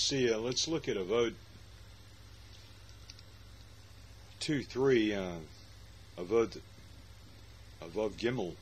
see. Let's look at Avot 2:3. Avot Gimel.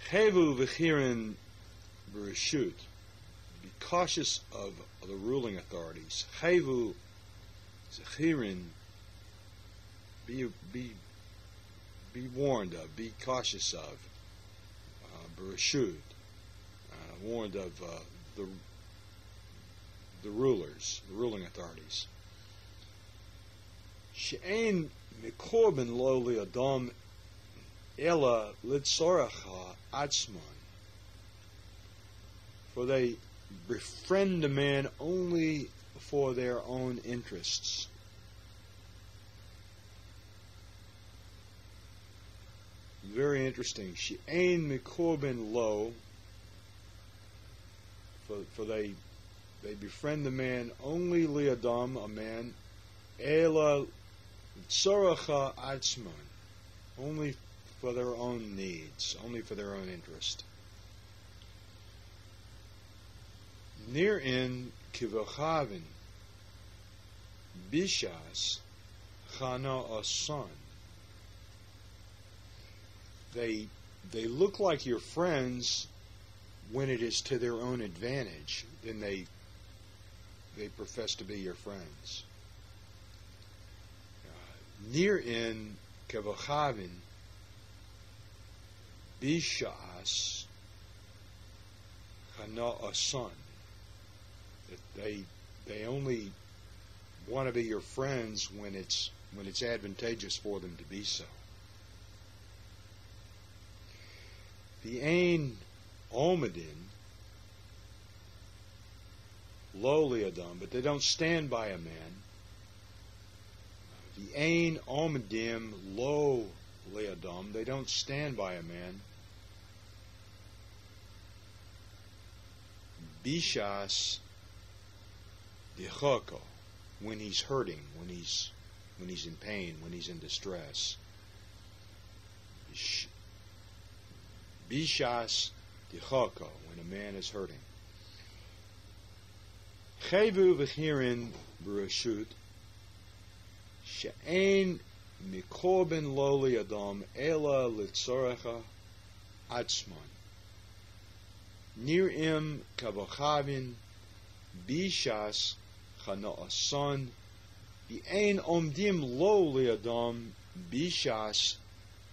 Chevu v'chirin b'reshut. Be cautious of the ruling authorities. Chevu v'chirin. Be warned of. Be cautious of. B'reshut. Warned of the rulers, the ruling authorities. She'ein mikorban lo li'adam ela litzoracha atzman. For they befriend a man only for their own interests. Very interesting. She'ein mikorban lo. For they befriend the man only li'adam, a man, ela tzaracha atzman, only for their own needs, only for their own interest. Near in kivochavin bishas chana asan. They look like your friends when it is to their own advantage. Then they profess to be your friends. Near in kevachavin bishas chana asan. They only want to be your friends when it's advantageous for them to be so. The ain Omidin, lo li'adam, but they don't stand by a man. The ain omidim lo li'adam, they don't stand by a man. Bishas dichoko, when he's hurting, when he's in pain, when he's in distress. Bishas dichoko, when a man is hurting. Chevu v'chirin b'reshut she'ein mikorban lo li'adam ela litzoracha atzman. Nir'im kavachavin bishas chana asan v'ein omdim lo li'adam bishas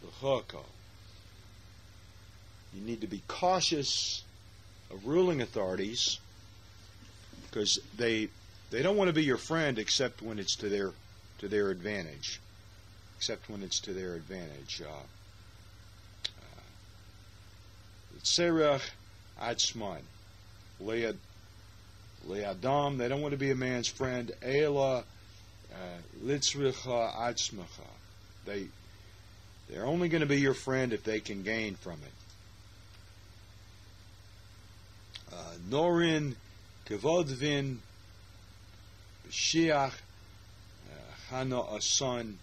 dichoko. You need to be cautious of ruling authorities because they don't want to be your friend except when it's to their advantage. Except when it's to their advantage. Tzerach atzman le'adam. They don't want to be a man's friend. Ela litzricha atzmacha. They're only going to be your friend if they can gain from it. Norin kevodvin b'shiach chana asan,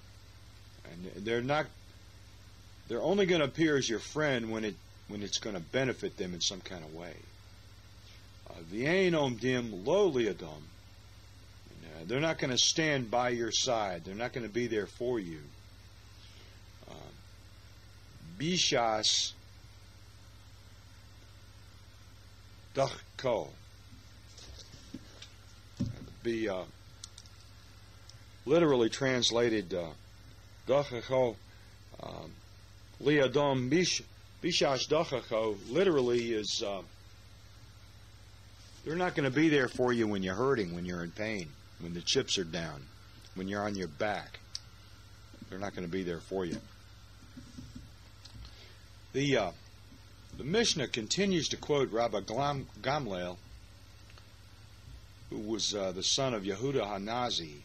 and they're only going to appear as your friend when it's going to benefit them in some kind of way. V'ein omdim lo li'adam, they're not going to stand by your side. They're not going to be there for you. Bishas dachko, be literally translated dachko li'adam bishas dachko literally is they're not going to be there for you when you're hurting, when you're in pain, when the chips are down, when you're on your back. They're not going to be there for you. The Mishnah continues to quote Rabbi Gamliel, who was the son of Yehuda Hanazi.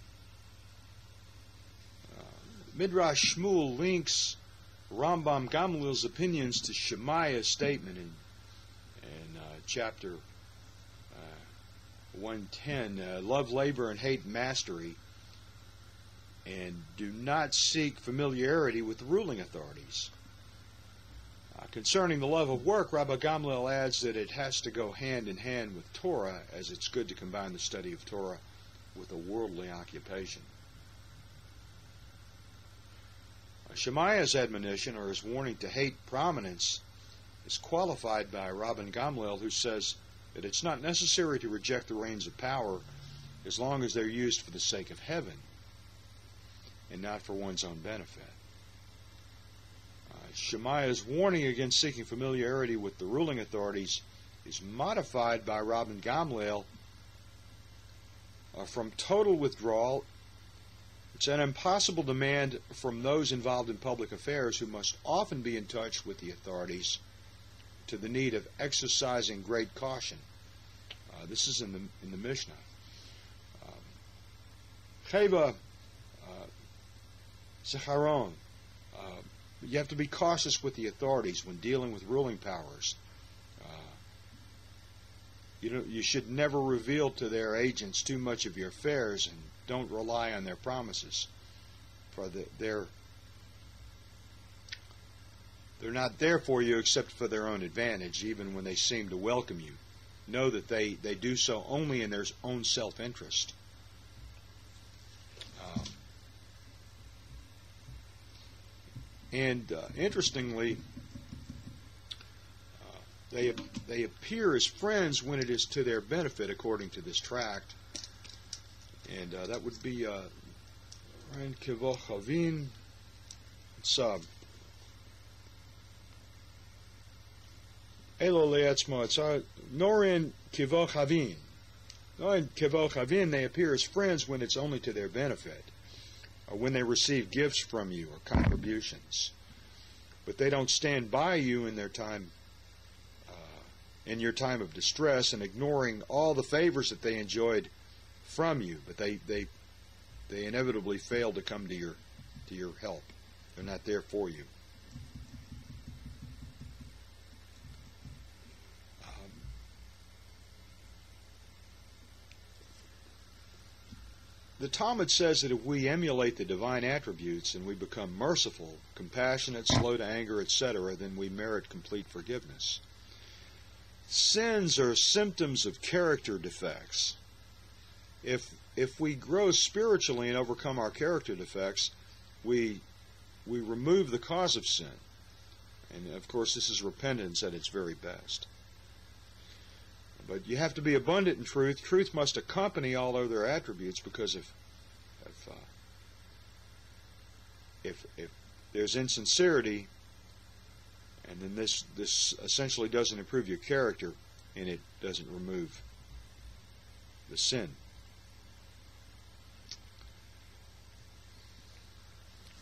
Midrash Shmuel links Rambam Gamliel's opinions to Shemaiah's statement in chapter 110, love labor and hate mastery, and do not seek familiarity with the ruling authorities. Concerning the love of work, Rabbi Gamliel adds that it has to go hand in hand with Torah, as it's good to combine the study of Torah with a worldly occupation. Shemaiah's admonition, or his warning to hate prominence, is qualified by Rabbi Gamliel, who says that it's not necessary to reject the reins of power as long as they're used for the sake of heaven and not for one's own benefit. Shemaiah's warning against seeking familiarity with the ruling authorities is modified by Rabbi Gamliel from total withdrawal. It's an impossible demand from those involved in public affairs, who must often be in touch with the authorities, to the need of exercising great caution. This is in the Mishnah. Cheva Secharon. You have to be cautious with the authorities when dealing with ruling powers. You should never reveal to their agents too much of your affairs, and don't rely on their promises, for they're not there for you except for their own advantage, even when they seem to welcome you. Know that they do so only in their own self-interest. Interestingly, they appear as friends when it is to their benefit, according to this tract. And that would be Ren Kivo Chavin. It's Elo Le'etzmo. It's Norin Kivo Chavin. Norin Kivo Chavin, they appear as friends when it's only to their benefit, or when they receive gifts from you or contributions. But they don't stand by you in their time, in your time of distress, and ignoring all the favors that they enjoyed from you. But they inevitably fail to come to your help. They're not there for you. The Talmud says that if we emulate the divine attributes and we become merciful, compassionate, slow to anger, etc., then we merit complete forgiveness. Sins are symptoms of character defects. If we grow spiritually and overcome our character defects, we remove the cause of sin. And of course, this is repentance at its very best. But you have to be abundant in truth. Truth must accompany all other attributes, because if there's insincerity, and then this essentially doesn't improve your character, and it doesn't remove the sin.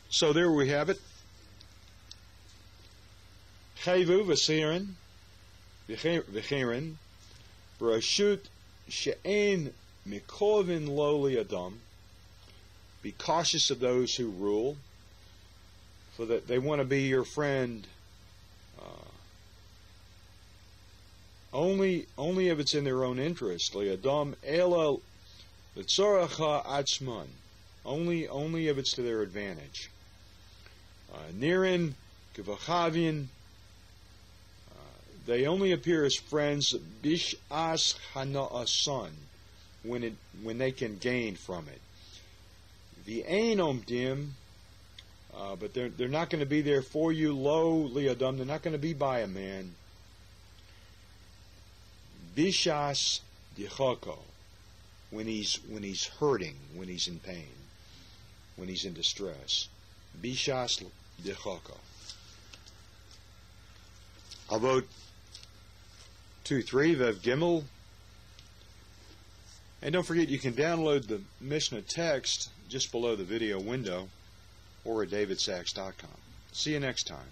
So there we have it. Chayvu v'chirin Rashut she'ein mikovin lo li'adam. Be cautious of those who rule, for that they want to be your friend only if it's in their own interest. Li'adam ela l'tzoracha atzman. Only if it's to their advantage. Nirin kivachavin. They only appear as friends bish'as hana'asan, when they can gain from it. V'ein omdim, but they're not going to be there for you. Lo li'adam, they're not going to be by a man. Bishas dichoko, when he's hurting, when he's in pain, when he's in distress. Bishas dichoko. Avot 2.3 Vev Gimel. And don't forget, you can download the Mishnah text just below the video window or at davidsachs.com. See you next time.